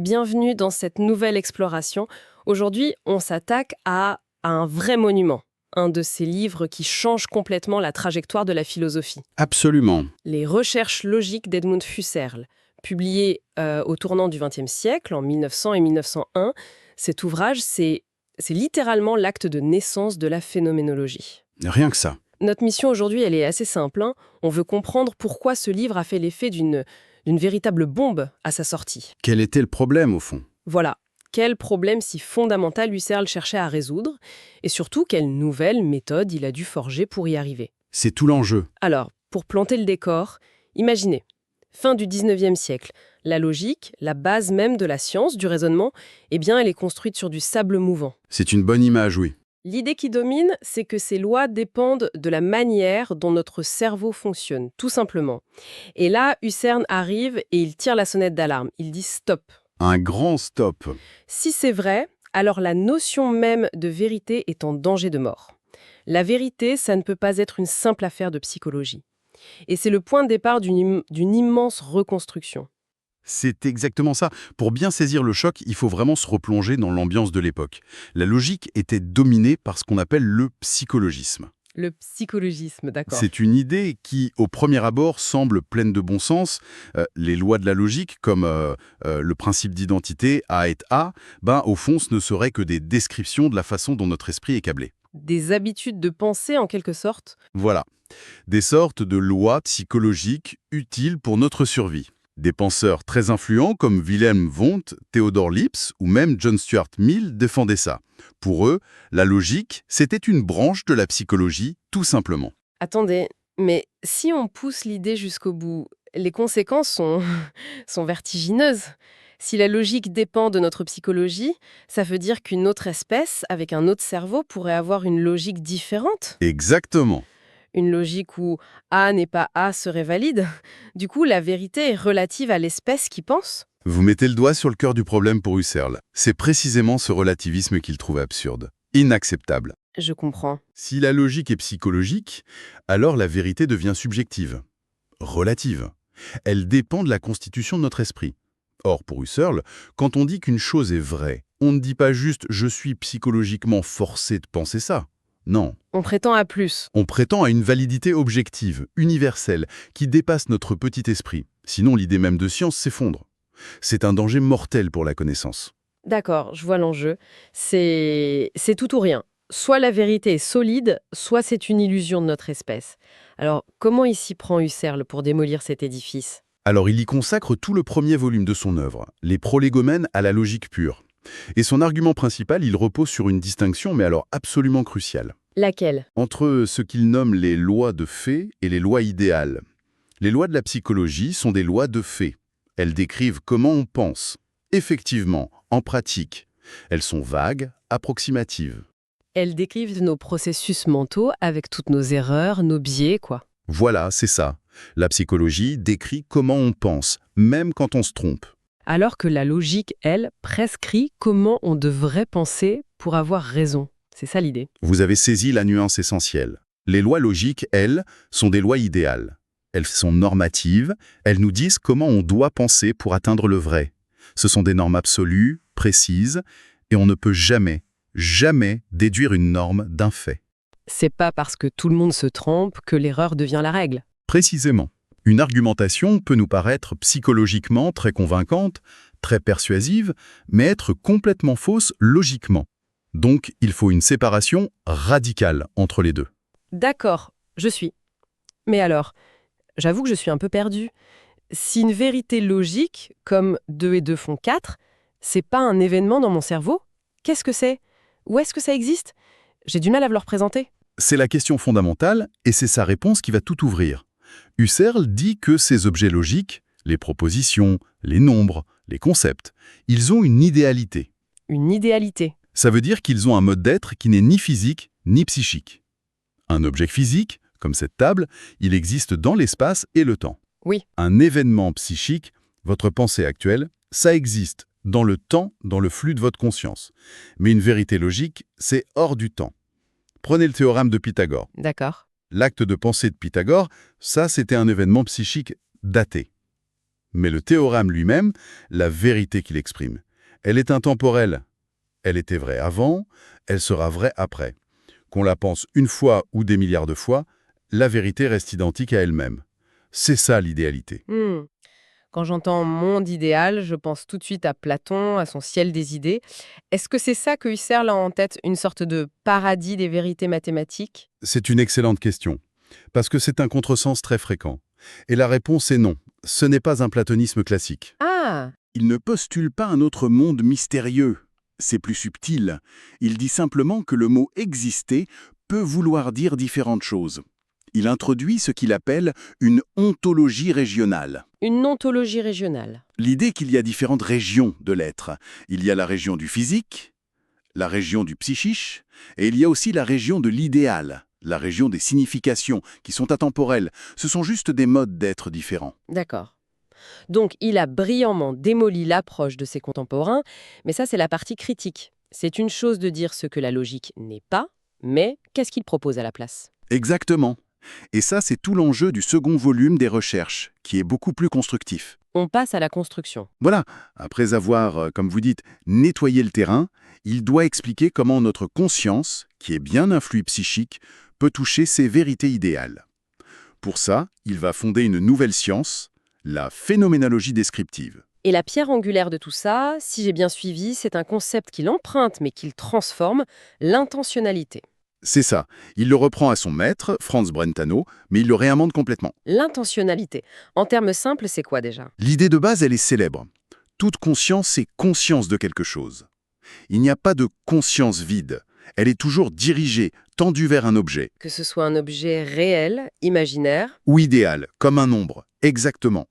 bienvenue dans cette nouvelle exploration. Aujourd'hui, on s'attaque à un vrai monument, un de ces livres qui change complètement la trajectoire de la philosophie. Absolument. Les recherches logiques d'Edmund Husserl, publié au tournant du XXe siècle, en 1900 et 1901. Cet ouvrage, c'est littéralement l'acte de naissance de la phénoménologie. Rien que ça. Notre mission aujourd'hui, elle est assez simple. On veut comprendre pourquoi ce livre a fait l'effet d'une véritable bombe à sa sortie. Quel était le problème, au fond? Voilà. Quel problème si fondamental Husserl cherchait à résoudre, et surtout quelle nouvelle méthode il a dû forger pour y arriver. C'est tout l'enjeu. Alors, pour planter le décor, imaginez, fin du 19e siècle, la logique, la base même de la science, du raisonnement, eh bien, elle est construite sur du sable mouvant. C'est une bonne image, oui. L'idée qui domine, c'est que ces lois dépendent de la manière dont notre cerveau fonctionne, tout simplement. Et là, Husserl arrive et il tire la sonnette d'alarme. Il dit stop. Un grand stop. Si c'est vrai, alors la notion même de vérité est en danger de mort. La vérité, ça ne peut pas être une simple affaire de psychologie. Et c'est le point de départ d'une immense reconstruction. C'est exactement ça. Pour bien saisir le choc, il faut vraiment se replonger dans l'ambiance de l'époque. La logique était dominée par ce qu'on appelle le psychologisme. Le psychologisme, d'accord. C'est une idée qui, au premier abord, semble pleine de bon sens. Les lois de la logique, comme le principe d'identité A est A, au fond, ce ne seraient que des descriptions de la façon dont notre esprit est câblé. Des habitudes de pensée, en quelque sorte. Voilà, des sortes de lois psychologiques utiles pour notre survie. Des penseurs très influents comme Wilhelm Wundt, Theodor Lipps ou même John Stuart Mill défendaient ça. Pour eux, la logique, c'était une branche de la psychologie, tout simplement. Attendez, mais si on pousse l'idée jusqu'au bout, les conséquences sont, sont vertigineuses. Si la logique dépend de notre psychologie, ça veut dire qu'une autre espèce, avec un autre cerveau, pourrait avoir une logique différente. Exactement. Une logique où A n'est pas A serait valide. Du coup, la vérité est relative à l'espèce qui pense. Vous mettez le doigt sur le cœur du problème pour Husserl. C'est précisément ce relativisme qu'il trouve absurde, inacceptable. Je comprends. Si la logique est psychologique, alors la vérité devient subjective, relative. Elle dépend de la constitution de notre esprit. Or, pour Husserl, quand on dit qu'une chose est vraie, on ne dit pas juste « je suis psychologiquement forcé de penser ça ». Non. On prétend à plus. On prétend à une validité objective, universelle, qui dépasse notre petit esprit. Sinon, l'idée même de science s'effondre. C'est un danger mortel pour la connaissance. D'accord, je vois l'enjeu. C'est tout ou rien. Soit la vérité est solide, soit c'est une illusion de notre espèce. Alors, comment il s'y prend Husserl pour démolir cet édifice? Alors, il y consacre tout le premier volume de son œuvre, les prolégomènes à la logique pure. Et son argument principal, il repose sur une distinction, mais alors absolument cruciale. Laquelle? Entre ce qu'il nomme les lois de fait et les lois idéales. Les lois de la psychologie sont des lois de fait. Elles décrivent comment on pense, effectivement, en pratique. Elles sont vagues, approximatives. Elles décrivent nos processus mentaux avec toutes nos erreurs, nos biais, quoi. Voilà, c'est ça. La psychologie décrit comment on pense, même quand on se trompe. Alors que la logique, elle, prescrit comment on devrait penser pour avoir raison. C'est ça l'idée. Vous avez saisi la nuance essentielle. Les lois logiques, elles, sont des lois idéales. Elles sont normatives, elles nous disent comment on doit penser pour atteindre le vrai. Ce sont des normes absolues, précises, et on ne peut jamais, jamais déduire une norme d'un fait. C'est pas parce que tout le monde se trompe que l'erreur devient la règle. Précisément. Une argumentation peut nous paraître psychologiquement très convaincante, très persuasive, mais être complètement fausse logiquement. Donc, il faut une séparation radicale entre les deux. D'accord, je suis. Mais alors, j'avoue que je suis un peu perdue. Si une vérité logique, comme 2 et 2 font 4, c'est pas un événement dans mon cerveau, qu'est-ce que c'est? Où est-ce que ça existe? J'ai du mal à vous le représenter. C'est la question fondamentale et c'est sa réponse qui va tout ouvrir. Husserl dit que ces objets logiques, les propositions, les nombres, les concepts, ils ont une idéalité. Une idéalité. Ça veut dire qu'ils ont un mode d'être qui n'est ni physique ni psychique. Un objet physique, comme cette table, il existe dans l'espace et le temps. Oui. Un événement psychique, votre pensée actuelle, ça existe dans le temps, dans le flux de votre conscience. Mais une vérité logique, c'est hors du temps. Prenez le théorème de Pythagore. D'accord. L'acte de pensée de Pythagore, ça c'était un événement psychique daté. Mais le théorème lui-même, la vérité qu'il exprime, elle est intemporelle. Elle était vraie avant, elle sera vraie après. Qu'on la pense une fois ou des milliards de fois, la vérité reste identique à elle-même. C'est ça l'idéalité. Quand j'entends monde idéal, je pense tout de suite à Platon, à son ciel des idées. Est-ce que c'est ça que Husserl a en tête, une sorte de paradis des vérités mathématiques? C'est une excellente question, parce que c'est un contresens très fréquent. Et la réponse est non, ce n'est pas un platonisme classique. Ah, Il ne postule pas un autre monde mystérieux. C'est plus subtil. Il dit simplement que le mot « exister » peut vouloir dire différentes choses. Il introduit ce qu'il appelle une ontologie régionale. une ontologie régionale. L'idée qu'il y a différentes régions de l'être. Il y a la région du physique, la région du psychique, et il y a aussi la région de l'idéal, la région des significations, qui sont atemporelles. Ce sont juste des modes d'être différents. D'accord. Donc, il a brillamment démoli l'approche de ses contemporains, mais ça, c'est la partie critique. C'est une chose de dire ce que la logique n'est pas, mais qu'est-ce qu'il propose à la place? Exactement. Et ça, c'est tout l'enjeu du second volume des recherches, qui est beaucoup plus constructif. On passe à la construction. Voilà, après avoir, comme vous dites, nettoyé le terrain, il doit expliquer comment notre conscience, qui est bien un fluide psychique, peut toucher ses vérités idéales. Pour ça, il va fonder une nouvelle science, la phénoménologie descriptive. Et la pierre angulaire de tout ça, si j'ai bien suivi, c'est un concept qu'il emprunte mais qu'il transforme, l'intentionnalité. C'est ça, il le reprend à son maître, Franz Brentano, mais il le réamende complètement. L'intentionnalité. En termes simples, c'est quoi déjà? L'idée de base, elle est célèbre. Toute conscience est conscience de quelque chose. Il n'y a pas de conscience vide. Elle est toujours dirigée, tendue vers un objet. Que ce soit un objet réel, imaginaire. Ou idéal, comme un nombre, exactement.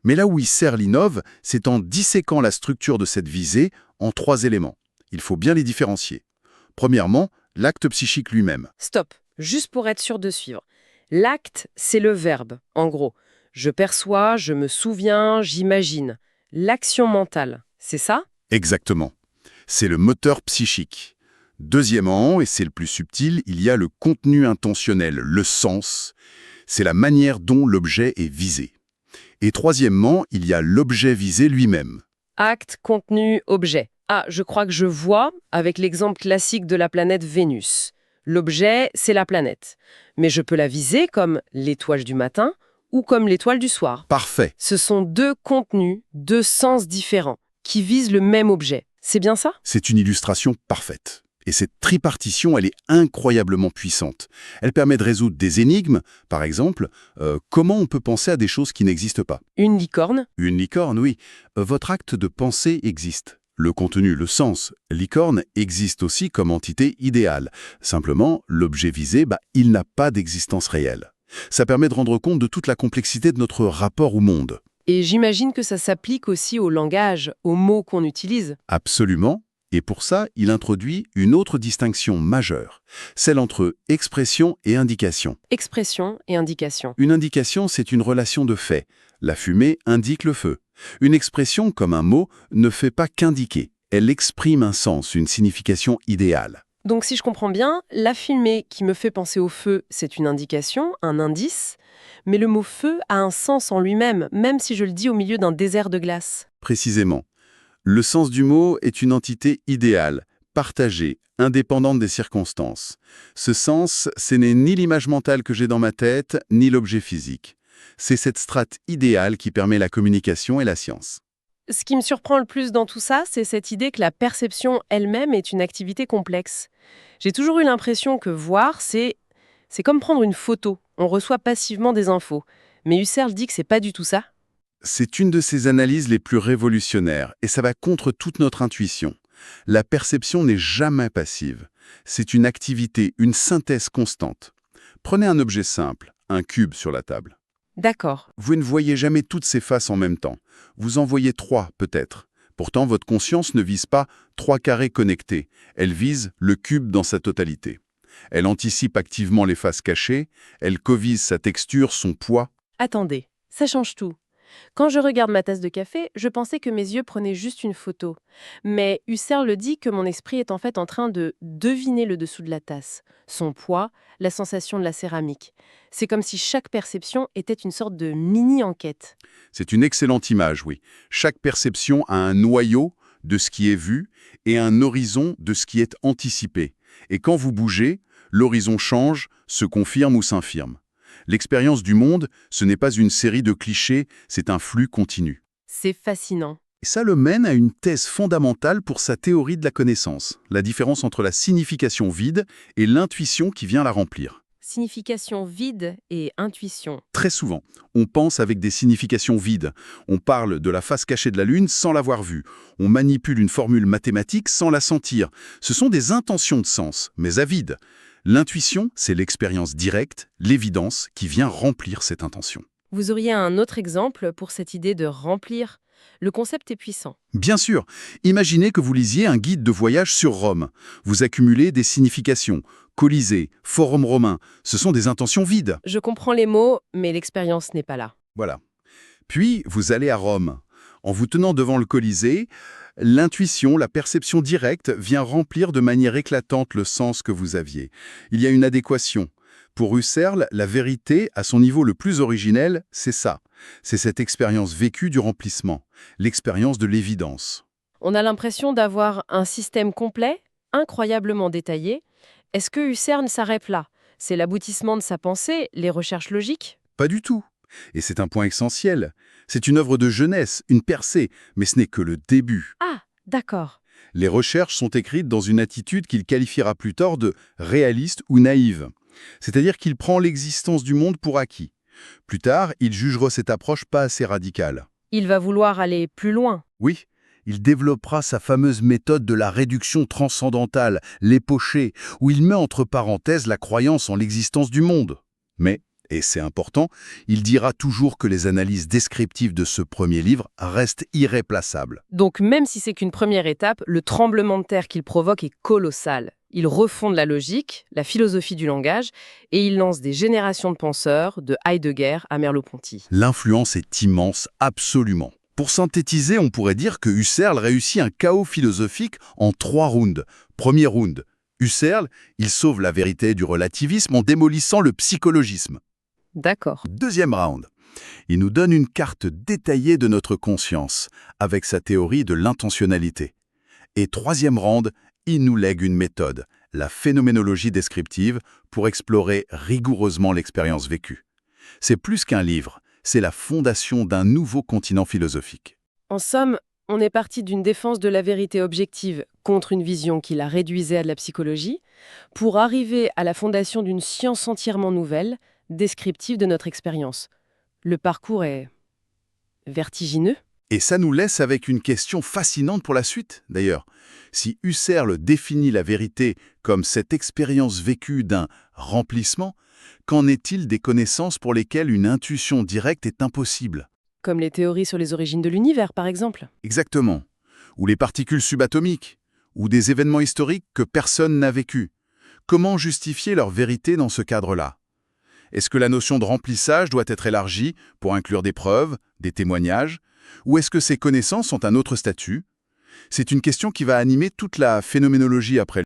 Mais là où Husserl innove, c'est en disséquant la structure de cette visée en 3 éléments. Il faut bien les différencier. Premièrement, l'acte psychique lui-même. Stop, juste pour être sûr de suivre. L'acte, c'est le verbe, en gros. Je perçois, je me souviens, j'imagine. L'action mentale, c'est ça? Exactement. C'est le moteur psychique. Deuxièmement, et c'est le plus subtil, il y a le contenu intentionnel, le sens. C'est la manière dont l'objet est visé. Et troisièmement, il y a l'objet visé lui-même. Acte, contenu, objet. Ah, je crois que je vois avec l'exemple classique de la planète Vénus. L'objet, c'est la planète. Mais je peux la viser comme l'étoile du matin ou comme l'étoile du soir. Parfait. Ce sont deux contenus, deux sens différents, qui visent le même objet. C'est bien ça? C'est une illustration parfaite. Et cette tripartition, elle est incroyablement puissante. Elle permet de résoudre des énigmes, par exemple, comment on peut penser à des choses qui n'existent pas. Une licorne? Une licorne, oui. Votre acte de pensée existe. Le contenu, le sens, licorne, existe aussi comme entité idéale. Simplement, l'objet visé, il n'a pas d'existence réelle. Ça permet de rendre compte de toute la complexité de notre rapport au monde. Et j'imagine que ça s'applique aussi au langage, aux mots qu'on utilise. Absolument. Et pour ça, il introduit une autre distinction majeure, celle entre expression et indication. Expression et indication. Une indication, c'est une relation de fait. La fumée indique le feu. Une expression, comme un mot, ne fait pas qu'indiquer. Elle exprime un sens, une signification idéale. Donc si je comprends bien, la fumée qui me fait penser au feu, c'est une indication, un indice, mais le mot feu a un sens en lui-même, même si je le dis au milieu d'un désert de glace. Précisément. Le sens du mot est une entité idéale, partagée, indépendante des circonstances. Ce sens, ce n'est ni l'image mentale que j'ai dans ma tête, ni l'objet physique. C'est cette strate idéale qui permet la communication et la science. Ce qui me surprend le plus dans tout ça, c'est cette idée que la perception elle-même est une activité complexe. J'ai toujours eu l'impression que voir, c'est comme prendre une photo. On reçoit passivement des infos. Mais Husserl dit que c'est pas du tout ça. C'est une de ces analyses les plus révolutionnaires, et ça va contre toute notre intuition. La perception n'est jamais passive. C'est une activité, une synthèse constante. Prenez un objet simple, un cube sur la table. D'accord. Vous ne voyez jamais toutes ses faces en même temps. Vous en voyez 3, peut-être. Pourtant, votre conscience ne vise pas 3 carrés connectés. Elle vise le cube dans sa totalité. Elle anticipe activement les faces cachées, elle covise sa texture, son poids. Attendez, ça change tout. Quand je regarde ma tasse de café, je pensais que mes yeux prenaient juste une photo. Mais Husserl dit que mon esprit est en fait en train de deviner le dessous de la tasse, son poids, la sensation de la céramique. C'est comme si chaque perception était une sorte de mini-enquête. C'est une excellente image, oui. Chaque perception a un noyau de ce qui est vu et un horizon de ce qui est anticipé. Et quand vous bougez, l'horizon change, se confirme ou s'infirme. L'expérience du monde, ce n'est pas une série de clichés, c'est un flux continu. C'est fascinant. Et ça le mène à une thèse fondamentale pour sa théorie de la connaissance, la différence entre la signification vide et l'intuition qui vient la remplir. Signification vide et intuition. Très souvent, on pense avec des significations vides. On parle de la face cachée de la Lune sans l'avoir vue. On manipule une formule mathématique sans la sentir. Ce sont des intentions de sens, mais à vide. L'intuition, c'est l'expérience directe, l'évidence qui vient remplir cette intention. Vous auriez un autre exemple pour cette idée de remplir? Le concept est puissant. Bien sûr, imaginez que vous lisiez un guide de voyage sur Rome. Vous accumulez des significations. Colisée, Forum romain, ce sont des intentions vides. Je comprends les mots, mais l'expérience n'est pas là. Voilà. Puis, vous allez à Rome. En vous tenant devant le Colisée, l'intuition, la perception directe vient remplir de manière éclatante le sens que vous aviez. Il y a une adéquation. Pour Husserl, la vérité, à son niveau le plus originel, c'est ça. C'est cette expérience vécue du remplissement, l'expérience de l'évidence. On a l'impression d'avoir un système complet, incroyablement détaillé. Est-ce que Husserl s'arrête là? C'est l'aboutissement de sa pensée, les recherches logiques? Pas du tout. Et c'est un point essentiel. C'est une œuvre de jeunesse, une percée, mais ce n'est que le début. Ah, d'accord. Les recherches sont écrites dans une attitude qu'il qualifiera plus tard de réaliste ou naïve. C'est-à-dire qu'il prend l'existence du monde pour acquis. Plus tard, il jugera cette approche pas assez radicale. Il va vouloir aller plus loin. Oui, il développera sa fameuse méthode de la réduction transcendantale, l'époché, où il met entre parenthèses la croyance en l'existence du monde. Mais, et c'est important, il dira toujours que les analyses descriptives de ce premier livre restent irréplaçables. Donc même si c'est qu'une première étape, le tremblement de terre qu'il provoque est colossal. Il refonde la logique, la philosophie du langage, et il lance des générations de penseurs, de Heidegger à Merleau-Ponty. L'influence est immense, absolument. Pour synthétiser, on pourrait dire que Husserl réussit un chaos philosophique en 3 rounds. Premier round, Husserl, il sauve la vérité du relativisme en démolissant le psychologisme. D'accord. Deuxième round, il nous donne une carte détaillée de notre conscience, avec sa théorie de l'intentionnalité. Et troisième round, il nous lègue une méthode, la phénoménologie descriptive, pour explorer rigoureusement l'expérience vécue. C'est plus qu'un livre, c'est la fondation d'un nouveau continent philosophique. En somme, on est parti d'une défense de la vérité objective contre une vision qui la réduisait à de la psychologie, pour arriver à la fondation d'une science entièrement nouvelle, descriptive de notre expérience. Le parcours est vertigineux. Et ça nous laisse avec une question fascinante pour la suite, d'ailleurs. Si Husserl définit la vérité comme cette expérience vécue d'un remplissement, qu'en est-il des connaissances pour lesquelles une intuition directe est impossible? Comme les théories sur les origines de l'univers, par exemple. Exactement. Ou les particules subatomiques, ou des événements historiques que personne n'a vécus. Comment justifier leur vérité dans ce cadre-là? Est-ce que la notion de remplissage doit être élargie pour inclure des preuves, des témoignages? Ou est-ce que ces connaissances ont un autre statut? C'est une question qui va animer toute la phénoménologie après